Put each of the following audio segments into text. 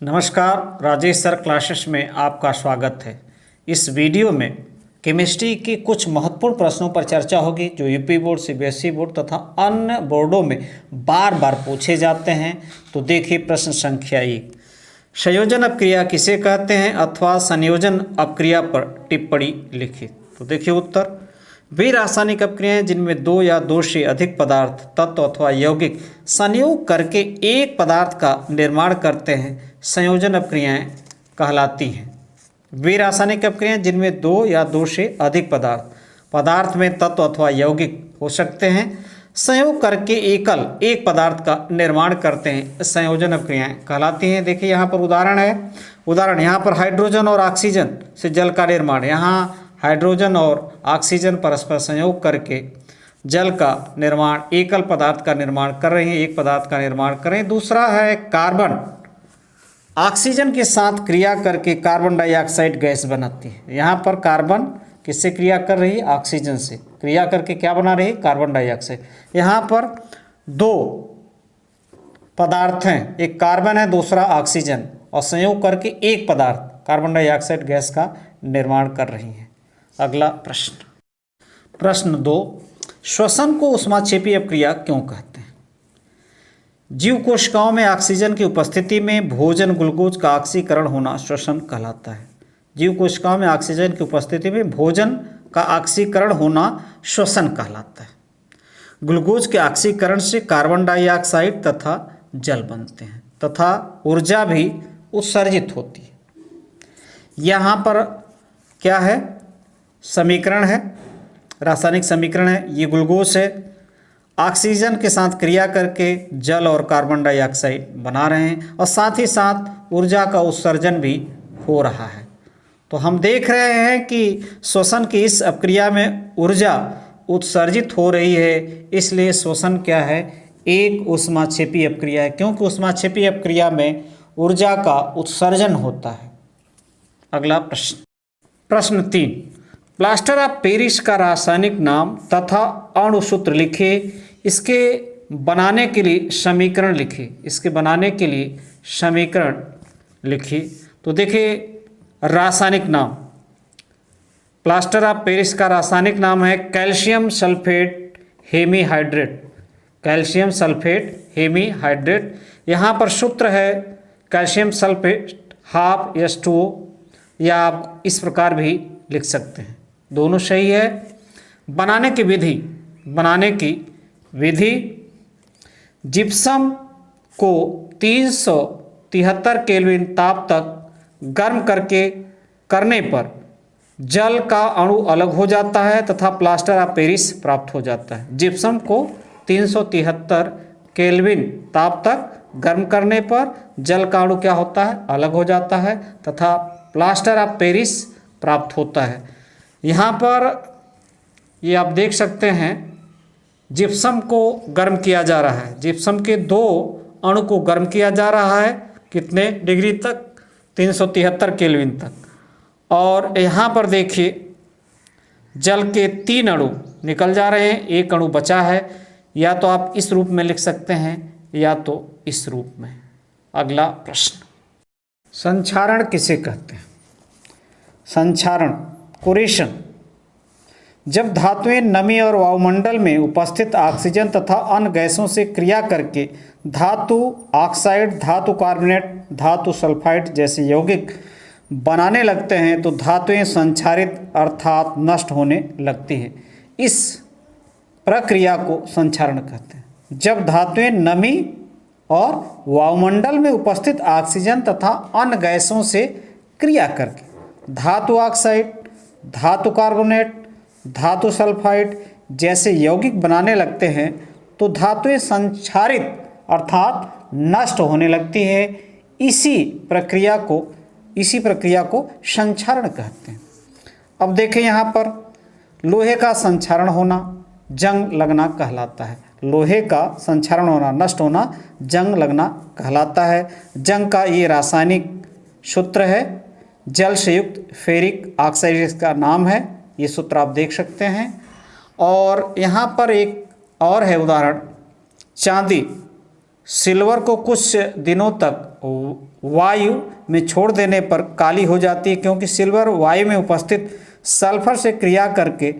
नमस्कार, Rajesh sir classes में आपका स्वागत है। इस वीडियो में केमिस्ट्री के कुछ महत्वपूर्ण प्रश्नों पर चर्चा होगी जो यूपी बोर्ड, सीबीएसई बोर्ड तथा अन्य बोर्डों में बार बार पूछे जाते हैं। तो देखिए प्रश्न संख्या 1, संयोजन अपक्रिया किसे कहते हैं अथवा संयोजन अपक्रिया पर टिप्पणी लिखिए। तो देखिए उत्तर, वे रासायनिक अपक्रियाएं जिनमें दो या दो से अधिक पदार्थ, तत्व अथवा यौगिक संयोग करके एक पदार्थ का निर्माण करते हैं संयोजन अपक्रियाएं कहलाती हैं। वे रासायनिक अपक्रियाएं जिनमें दो या दो से अधिक पदार्थ में तत्व अथवा यौगिक हो सकते हैं संयोग करके एक पदार्थ का निर्माण करते हैं संयोजन अपक्रियाएं कहलाती हैं। देखिए यहाँ पर उदाहरण है। उदाहरण यहाँ पर हाइड्रोजन और ऑक्सीजन से जल का निर्माण। यहाँ हाइड्रोजन और ऑक्सीजन परस्पर संयोग करके जल का निर्माण, एकल पदार्थ का निर्माण कर रहे हैं, एक पदार्थ का निर्माण कर रहे हैं। दूसरा है कार्बन ऑक्सीजन के साथ क्रिया करके कार्बन डाइऑक्साइड गैस बनाती है। यहाँ पर कार्बन किससे क्रिया कर रही है? ऑक्सीजन से क्रिया करके क्या बना रही है? Carbon dioxide. यहाँ पर दो पदार्थ हैं, एक कार्बन है, दूसरा ऑक्सीजन, और संयोग करके एक पदार्थ कार्बन डाइऑक्साइड गैस का निर्माण कर रही हैं। अगला प्रश्न 2, श्वसन को ऊष्माक्षेपी अपक्रिया क्यों कहते हैं? जीव कोशिकाओं में ऑक्सीजन की उपस्थिति में भोजन ग्लूकोज का ऑक्सीकरण होना श्वसन कहलाता है। जीव कोशिकाओं में ऑक्सीजन की उपस्थिति में भोजन का ऑक्सीकरण होना श्वसन कहलाता है। ग्लूकोज के ऑक्सीकरण से कार्बन डाइऑक्साइड तथा जल बनते हैं तथा ऊर्जा भी उत्सर्जित होती है। यहाँ पर क्या है? समीकरण है, रासायनिक समीकरण है। ये ग्लूकोज है, ऑक्सीजन के साथ क्रिया करके जल और कार्बन डाइऑक्साइड बना रहे हैं और साथ ही साथ ऊर्जा का उत्सर्जन भी हो रहा है। तो हम देख रहे हैं कि श्वसन की इस अपक्रिया में ऊर्जा उत्सर्जित हो रही है, इसलिए श्वसन क्या है? एक ऊष्माक्षेपी अपक्रिया है, क्योंकि ऊष्माक्षेपी अपक्रिया में ऊर्जा का उत्सर्जन होता है। अगला प्रश्न 3, प्लास्टर ऑफ पेरिस का रासायनिक नाम तथा अणुसूत्र लिखे। इसके बनाने के लिए समीकरण लिखिए। इसके बनाने के लिए समीकरण लिखिए। तो देखिए रासायनिक नाम, प्लास्टर ऑफ पेरिस का रासायनिक नाम है calcium sulphate hemihydrate. Calcium sulphate hemihydrate. यहाँ पर सूत्र है कैल्शियम सल्फेट हाफ H2O, या आप इस प्रकार भी लिख सकते हैं, दोनों सही है। बनाने की विधि जिप्सम को 373 केल्विन ताप तक गर्म करने पर जल का अणु अलग हो जाता है तथा प्लास्टर ऑफ पेरिस प्राप्त हो जाता है। जिप्सम को 373 केल्विन ताप तक गर्म करने पर जल का अणु क्या होता है? अलग हो जाता है तथा प्लास्टर ऑफ पेरिस प्राप्त होता है। यहाँ पर ये आप देख सकते हैं, जिप्सम को गर्म किया जा रहा है। जिप्सम के दो अणु को गर्म किया जा रहा है, कितने डिग्री तक? 373 केल्विन तक। और यहाँ पर देखिए जल के 3 अणु निकल जा रहे हैं, एक अणु बचा है। या तो आप इस रूप में लिख सकते हैं या तो इस रूप में। अगला प्रश्न, संक्षारण किसे कहते हैं? संक्षारण, कोरेशन, जब धातुएं नमी और वायुमंडल में उपस्थित ऑक्सीजन तथा अन्य गैसों से क्रिया करके धातु ऑक्साइड, धातु कार्बोनेट, धातु सल्फाइड जैसे यौगिक बनाने लगते हैं तो धातुएं संक्षारित अर्थात नष्ट होने लगती हैं। इस प्रक्रिया को संक्षारण कहते हैं। जब धातुएं नमी और वायुमंडल में उपस्थित ऑक्सीजन तथा अन्य गैसों से क्रिया करके धातु ऑक्साइड, धातु कार्बोनेट, धातु सल्फाइड जैसे यौगिक बनाने लगते हैं तो धातुएं संक्षारित अर्थात नष्ट होने लगती है। इसी प्रक्रिया को संक्षारण कहते हैं। अब देखें यहाँ पर लोहे का संक्षारण होना जंग लगना कहलाता है। लोहे का संक्षारण होना, नष्ट होना जंग लगना कहलाता है। जंग का ये रासायनिक सूत्र है, जल से युक्त फेरिक ऑक्साइड इसका नाम है। ये सूत्र आप देख सकते हैं। और यहाँ पर एक और है उदाहरण, चांदी सिल्वर को कुछ दिनों तक वायु में छोड़ देने पर काली हो जाती है, क्योंकि सिल्वर वायु में उपस्थित सल्फर से क्रिया करके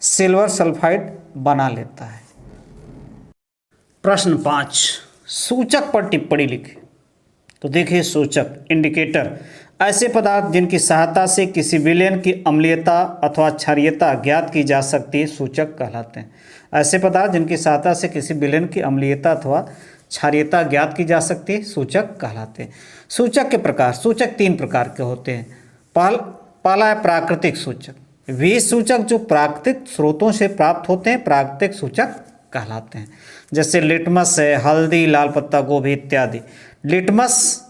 सिल्वर सल्फाइड बना लेता है। प्रश्न 5, सूचक पर टिप्पणी लिखें। तो देखिए, सूचक इंडिकेटर ऐसे पदार्थ जिनकी सहायता से किसी विलयन की अम्लीयता अथवा क्षारीयता ज्ञात की जा सकती है सूचक कहलाते हैं। ऐसे पदार्थ जिनकी सहायता से किसी विलयन की अम्लीयता अथवा क्षारीयता ज्ञात की जा सकती है सूचक कहलाते हैं। सूचक के प्रकार, सूचक 3 प्रकार के होते हैं। पहला है प्राकृतिक सूचक। वे सूचक जो प्राकृतिक स्रोतों से प्राप्त होते हैं प्राकृतिक सूचक कहलाते हैं। जैसे लिटमस है, हल्दी, लाल पत्ता गोभी इत्यादि। लिटमस,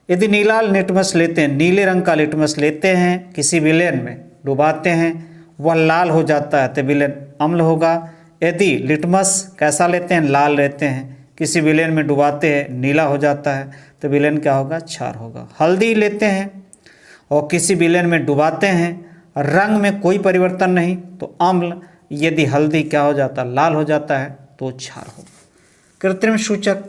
यदि नीला लिटमस लेते हैं, नीले रंग का लिटमस लेते हैं, किसी विलयन में डुबाते हैं, वह लाल हो जाता है तो विलयन अम्ल होगा। यदि लिटमस कैसा लेते हैं, लाल लेते हैं, किसी विलयन में डुबाते हैं, नीला हो जाता है तो विलयन क्या होगा, क्षार होगा। हल्दी लेते हैं और किसी विलयन में डुबाते हैं, रंग में कोई परिवर्तन नहीं तो अम्ल, यदि हल्दी क्या हो जाता है, लाल हो जाता है तो क्षार होगा। कृत्रिम सूचक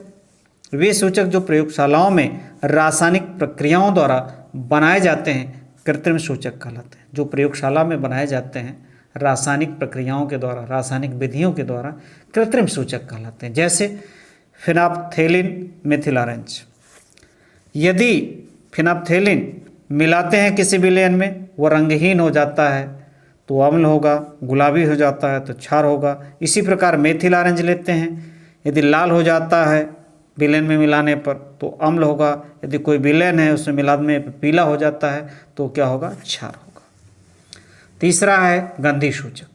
वे सूचक जो प्रयोगशालाओं में रासायनिक प्रक्रियाओं द्वारा बनाए जाते हैं कृत्रिम सूचक कहलाते हैं। जो प्रयोगशाला में बनाए जाते हैं रासायनिक प्रक्रियाओं के द्वारा, रासायनिक विधियों के द्वारा कृत्रिम सूचक कहलाते हैं। जैसे फिनाप्थेलिन मेथिल ऑरेंज। यदि फिनाप्थेलिन मिलाते हैं किसी विलयन में, वो रंगहीन हो जाता है तो अम्ल होगा, गुलाबी हो जाता है तो क्षार होगा। इसी प्रकार मेथिल ऑरेंज लेते हैं, यदि लाल हो जाता है विलयन में मिलाने पर तो अम्ल होगा, यदि कोई विलयन है उसमें मिलाने में पीला हो जाता है तो क्या होगा, क्षार होगा। तीसरा है गंधी सूचक।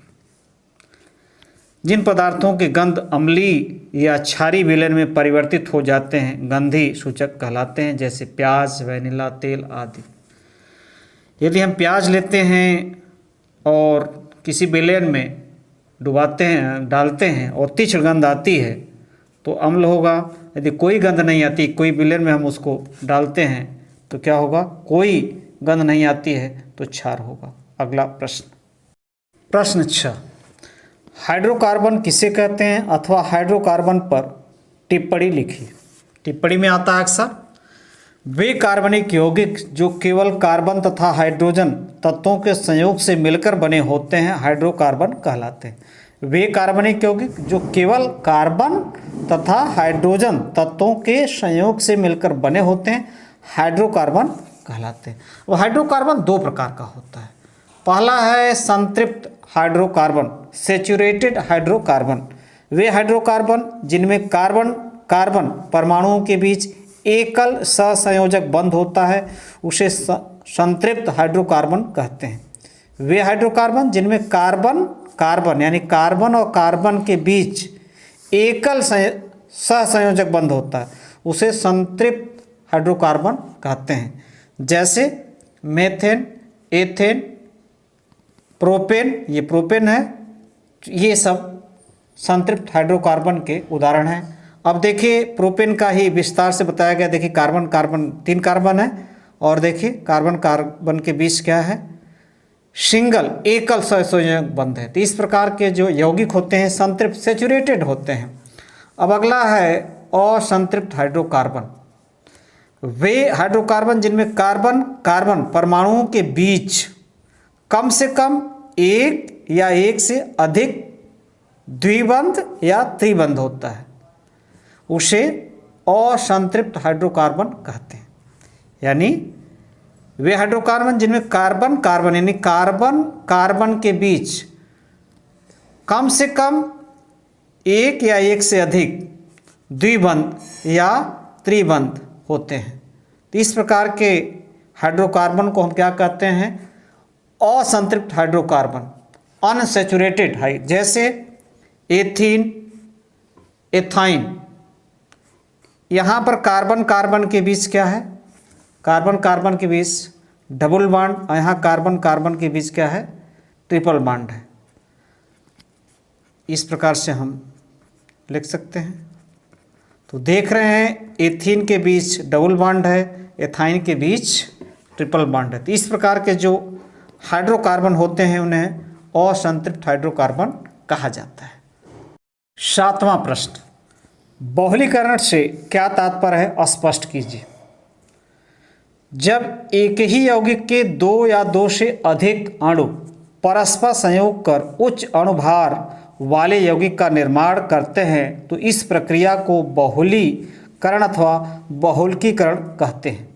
जिन पदार्थों के गंध अम्लीय या क्षारीय विलयन में परिवर्तित हो जाते हैं गंधी सूचक कहलाते हैं। जैसे प्याज, वैनिला तेल आदि। यदि हम प्याज लेते हैं और किसी विलयन में डुबाते हैं, डालते हैं और तीक्ष्ण गंध आती है तो अम्ल होगा। यदि कोई गंध नहीं आती, कोई विलयन में हम उसको डालते हैं तो क्या होगा, कोई गंध नहीं आती है तो क्षार होगा। अगला प्रश्न 6, हाइड्रोकार्बन किसे कहते हैं अथवा हाइड्रोकार्बन पर टिप्पणी लिखिए। टिप्पणी में आता है अक्सर वे कार्बनिक यौगिक जो केवल कार्बन तथा हाइड्रोजन तत्वों के संयोग से मिलकर बने होते हैं हाइड्रोकार्बन कहलाते हैं। वे कार्बनिक यौगिक जो केवल कार्बन तथा हाइड्रोजन तत्वों के संयोग से मिलकर बने होते हैं हाइड्रोकार्बन कहलाते हैं। वो हाइड्रोकार्बन 2 प्रकार का होता है। पहला है संतृप्त हाइड्रोकार्बन, सैचुरेटेड हाइड्रोकार्बन। वे हाइड्रोकार्बन जिनमें कार्बन कार्बन परमाणुओं के बीच एकल सहसंयोजक बंध होता है उसे संतृप्त हाइड्रोकार्बन कहते हैं। वे हाइड्रोकार्बन जिनमें कार्बन कार्बन यानी कार्बन और कार्बन के बीच एकल सहसंयोजक बंध होता है उसे संतृप्त हाइड्रोकार्बन कहते हैं। जैसे मेथेन, एथेन, प्रोपेन, ये प्रोपेन है, ये सब संतृप्त हाइड्रोकार्बन के उदाहरण हैं। अब देखिए प्रोपेन का ही विस्तार से बताया गया। देखिए कार्बन कार्बन 3 कार्बन है और देखिए कार्बन कार्बन के बीच क्या है, सिंगल एकल सहसंयोजक बंध है। तो इस प्रकार के जो यौगिक होते हैं संतृप्त सैचुरेटेड होते हैं। अब अगला है असंतृप्त हाइड्रोकार्बन। वे हाइड्रोकार्बन जिनमें कार्बन कार्बन परमाणुओं के बीच कम से कम एक या एक से अधिक द्विबंध या त्रिबंध होता है उसे असंतृप्त हाइड्रोकार्बन कहते हैं। यानी वे हाइड्रोकार्बन जिनमें कार्बन कार्बन यानी कार्बन कार्बन के बीच कम से कम एक या एक से अधिक द्विबंध या त्रिबंध होते हैं। तो इस प्रकार के हाइड्रोकार्बन को हम क्या कहते हैं, असंतृप्त हाइड्रोकार्बन, अनसैचुरेटेड हाई। जैसे एथीन, एथाइन, यहाँ पर कार्बन कार्बन के बीच क्या है, कार्बन कार्बन के बीच डबल बॉन्ड और यहाँ कार्बन कार्बन के बीच क्या है, ट्रिपल बॉन्ड है। इस प्रकार से हम लिख सकते हैं। तो देख रहे हैं एथीन के बीच डबल बॉन्ड है, एथाइन के बीच ट्रिपल बॉन्ड है। तो इस प्रकार के जो हाइड्रोकार्बन होते हैं उन्हें असंतृप्त हाइड्रोकार्बन कहा जाता है। 7वां प्रश्न, बहुलीकरण से क्या तात्पर्य है, स्पष्ट कीजिए। जब एक ही यौगिक के दो या दो से अधिक अणु परस्पर संयोग कर उच्च अणुभार वाले यौगिक का निर्माण करते हैं तो इस प्रक्रिया को बहुलीकरण अथवा बहुलकीकरण कहते हैं।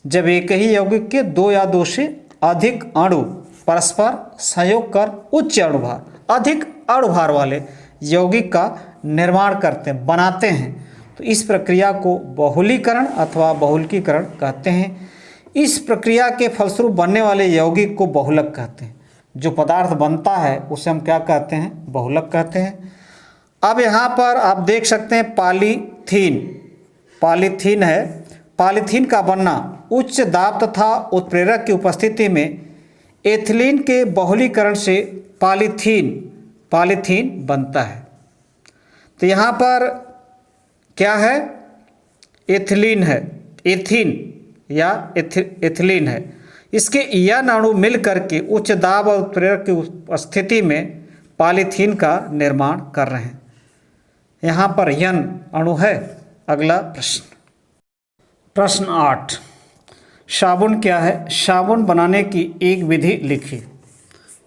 जब एक ही यौगिक के दो या दो से अधिक अणु परस्पर संयोग कर उच्च अणुभार, अधिक अणुभार वाले यौगिक का निर्माण करते हैं, बनाते हैं, तो इस प्रक्रिया को बहुलीकरण अथवा बहुलकीकरण कहते हैं। इस प्रक्रिया के फलस्वरूप बनने वाले यौगिक को बहुलक कहते हैं। जो पदार्थ बनता है उसे हम क्या कहते हैं, बहुलक कहते हैं। अब यहाँ पर आप देख सकते हैं पॉलीथीन, पॉलीथीन है। पॉलीथीन का बनना उच्च दाब तथा उत्प्रेरक की उपस्थिति में एथिलीन के बहुलीकरण से पॉलीथीन बनता है। तो यहाँ पर क्या है, एथिलीन है, एथीन या एथिलीन है। इसके यन अणु मिल करके उच्च दाब और उत्प्रेरक की उपस्थिति में पॉलीथीन का निर्माण कर रहे हैं। यहाँ पर यन अणु है। अगला प्रश्न 8, साबुन क्या है? साबुन बनाने की एक विधि लिखिए।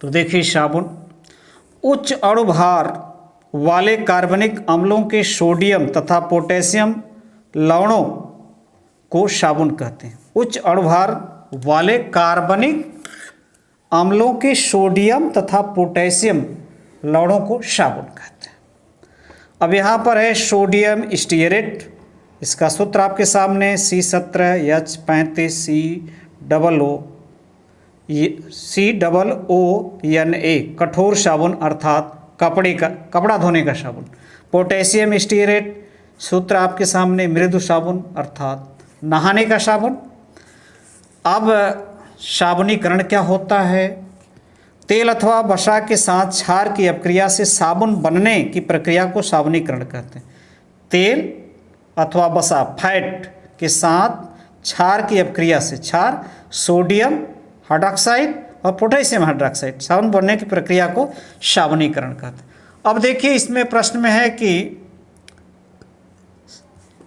तो देखिए, साबुन उच्च अणुभार वाले कार्बनिक अम्लों के सोडियम तथा पोटेशियम लवणों को साबुन कहते हैं। उच्च अणुभार वाले कार्बनिक अम्लों के सोडियम तथा पोटेशियम लवणों को साबुन कहते हैं। अब यहाँ पर है सोडियम स्टीयरेट। इसका सूत्र आपके सामने CH35COONA, कठोर साबुन अर्थात कपड़ा धोने का साबुन। पोटेशियम स्टीयरेट सूत्र आपके सामने, मृदु साबुन अर्थात नहाने का साबुन। अब साबुनीकरण क्या होता है? तेल अथवा वसा के साथ क्षार की अपक्रिया से साबुन बनने की प्रक्रिया को साबुनीकरण कहते हैं। तेल अथवा वसा, फैट के साथ क्षार की अपक्रिया से, क्षार सोडियम हाइड्रॉक्साइड और पोटेशियम हाइड्रॉक्साइड, साबुन बनने की प्रक्रिया को साबुनीकरण कहते हैं। अब देखिए, इसमें प्रश्न में है कि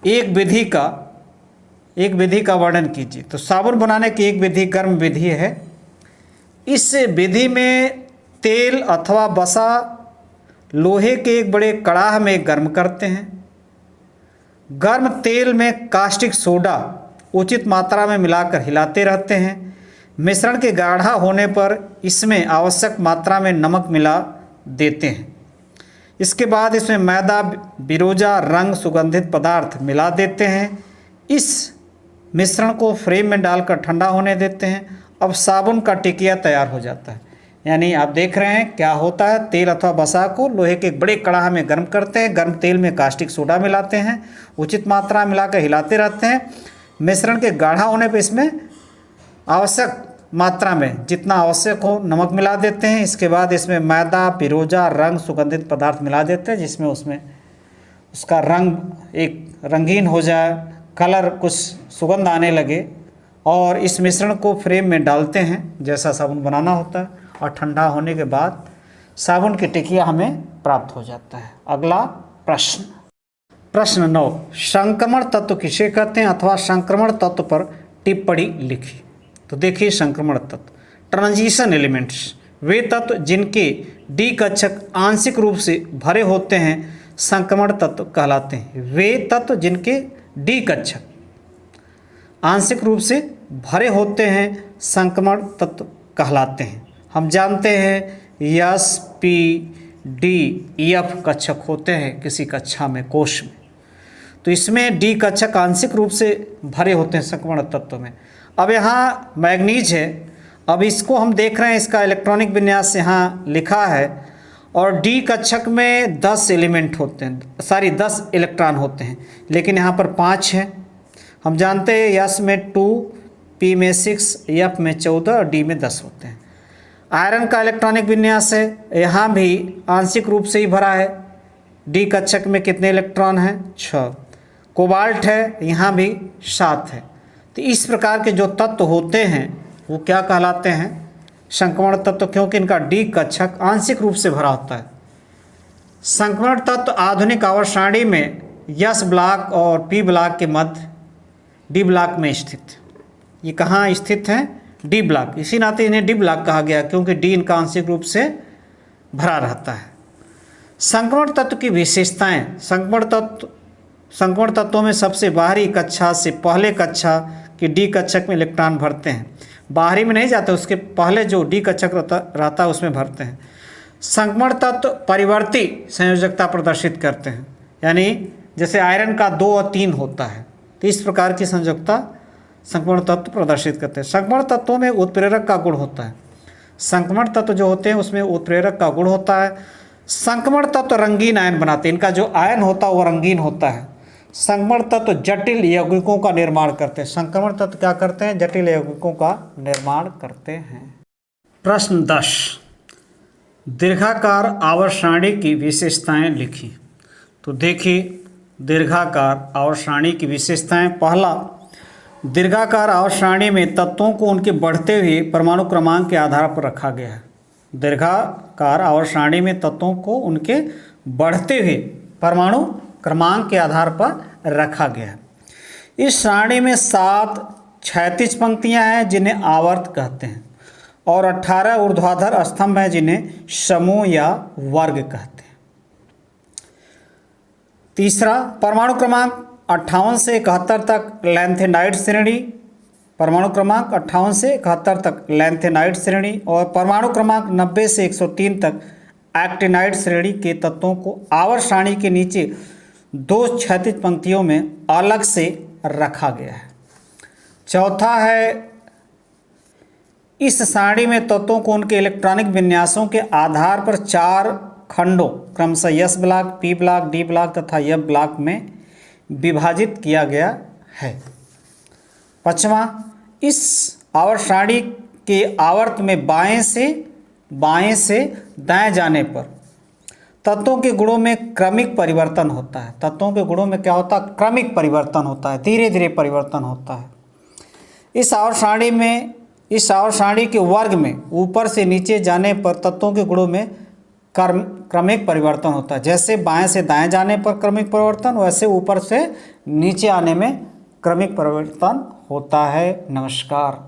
एक विधि का वर्णन कीजिए। तो साबुन बनाने की एक विधि गर्म विधि है। इस विधि में तेल अथवा वसा लोहे के एक बड़े कड़ाह में गर्म करते हैं। गर्म तेल में कास्टिक सोडा उचित मात्रा में मिलाकर हिलाते रहते हैं। मिश्रण के गाढ़ा होने पर इसमें आवश्यक मात्रा में नमक मिला देते हैं। इसके बाद इसमें मैदा, बिरोजा, रंग, सुगंधित पदार्थ मिला देते हैं। इस मिश्रण को फ्रेम में डालकर ठंडा होने देते हैं। अब साबुन का टिकिया तैयार हो जाता है। यानी आप देख रहे हैं क्या होता है, तेल अथवा वसा को लोहे के एक बड़े कड़ाह में गर्म करते हैं। गर्म तेल में कास्टिक सोडा मिलाते हैं, उचित मात्रा मिलाकर हिलाते रहते हैं। मिश्रण के गाढ़ा होने पर इसमें आवश्यक मात्रा में, जितना आवश्यक हो, नमक मिला देते हैं। इसके बाद इसमें मैदा, पिरोजा, रंग, सुगंधित पदार्थ मिला देते हैं, जिसमें उसका रंग एक रंगीन हो जाए, कलर कुछ सुगंध आने लगे। और इस मिश्रण को फ्रेम में डालते हैं जैसा साबुन बनाना होता है, और ठंडा होने के बाद साबुन की टिकिया हमें प्राप्त हो जाता है। अगला प्रश्न 9, संक्रमण तत्व किसे कहते हैं अथवा संक्रमण तत्व पर टिप्पणी लिखिए। तो देखिए, संक्रमण तत्व, ट्रांजिशन एलिमेंट्स, वे तत्व जिनके डी कक्षक आंशिक रूप से भरे होते हैं संक्रमण तत्व कहलाते हैं। वे तत्व जिनके डी कक्षक आंशिक रूप से भरे होते हैं संक्रमण तत्व कहलाते हैं। हम जानते हैं एस, पी, डी, एफ कक्षक होते हैं किसी कक्षा में, कोश में। तो इसमें डी कक्षक आंशिक रूप से भरे होते हैं संक्रमण तत्व में। अब यहाँ मैग्नीज है। अब इसको हम देख रहे हैं, इसका इलेक्ट्रॉनिक विन्यास यहाँ लिखा है। और डी कक्षक में 10 एलिमेंट होते हैं, 10 इलेक्ट्रॉन होते हैं, लेकिन यहाँ पर 5 हैं। हम जानते हैं एस में 2, पी में 6, एफ में 14 और डी में 10 होते हैं। आयरन का इलेक्ट्रॉनिक विन्यास है, यहाँ भी आंशिक रूप से ही भरा है। डी कक्षक में कितने इलेक्ट्रॉन हैं? 6। कोबाल्ट है, यहाँ भी 7 है। तो इस प्रकार के जो तत्व होते हैं वो क्या कहलाते हैं? संक्रमण तत्व, क्योंकि इनका डी कक्षक आंशिक रूप से भरा होता है। संक्रमण तत्व आधुनिक आवर्त सारणी में यस ब्लॉक और पी ब्लॉक के मध्य डी ब्लॉक में स्थित। ये कहाँ स्थित है? D block. इसी नाते इन्हें डी ब्लॉक कहा गया क्योंकि डी इनका आंशिक रूप से भरा रहता है। संक्रमण तत्व की विशेषताएं। संक्रमण तत्वों में सबसे बाहरी कक्षा से पहले कक्षा की डी कक्षक में इलेक्ट्रॉन भरते हैं। बाहरी में नहीं जाते, उसके पहले जो डी कक्षक रहता है उसमें भरते हैं। संक्रमण तत्व परिवर्ती संयोजकता प्रदर्शित करते हैं, यानी जैसे आयरन का 2 और 3 होता है, तो इस प्रकार की संयोजकता संक्रमण तत्व प्रदर्शित करते हैं। संक्रमण तत्वों में उत्प्रेरक का गुण होता है। संक्रमण तत्व जो होते हैं उसमें उत्प्रेरक का गुण होता है। संक्रमण तत्व रंगीन आयन बनाते हैं, इनका जो आयन होता है वो रंगीन होता है। संक्रमण तत्व जटिल यौगिकों का निर्माण करते हैं। संक्रमण तत्व क्या करते हैं? जटिल यौगिकों का निर्माण करते हैं। प्रश्न 10, दीर्घाकार आवर्त सारणी की विशेषताएं लिखी। तो देखिए दीर्घाकार आवर्त सारणी की विशेषताएं। पहला, दीर्घाकार आवर्त सारणी में तत्वों को उनके बढ़ते हुए परमाणु क्रमांक के आधार पर रखा गया है। दीर्घाकार आवर्त सारणी में तत्वों को उनके बढ़ते हुए परमाणु क्रमांक के आधार पर रखा गया है। इस सारणी में 7 क्षैतिज पंक्तियां हैं जिन्हें आवर्त कहते हैं और 18 ऊर्ध्वाधर स्तंभ हैं जिन्हें समूह या वर्ग कहते हैं। तीसरा, परमाणु क्रमांक 58 से 71 तक लैंथेनाइड श्रेणी, परमाणु क्रमांक 58 से 71 तक लैंथेनाइड श्रेणी और परमाणु क्रमांक 90 से 103 तक एक्टिनाइड श्रेणी के तत्वों को आवर्त सारणी के नीचे 2 क्षैतिज पंक्तियों में अलग से रखा गया है। चौथा है, इस सारणी में तत्वों को उनके इलेक्ट्रॉनिक विन्यासों के आधार पर 4 खंडों क्रमशः S block, P block, D block तथा एफ ब्लॉक में विभाजित किया गया है। पांचवा, इस आवर्त सारणी के आवर्त में बाएं से दाएं जाने पर तत्वों के गुणों में क्रमिक परिवर्तन होता है। तत्वों के गुणों में क्या होता है? क्रमिक परिवर्तन होता है, धीरे धीरे परिवर्तन होता है। इस आवर्त सारणी के वर्ग में ऊपर से नीचे जाने पर तत्वों के गुणों में क्रमिक परिवर्तन होता है। जैसे बाएं से दाएं जाने पर क्रमिक परिवर्तन, वैसे ऊपर से नीचे आने में क्रमिक परिवर्तन होता है। नमस्कार।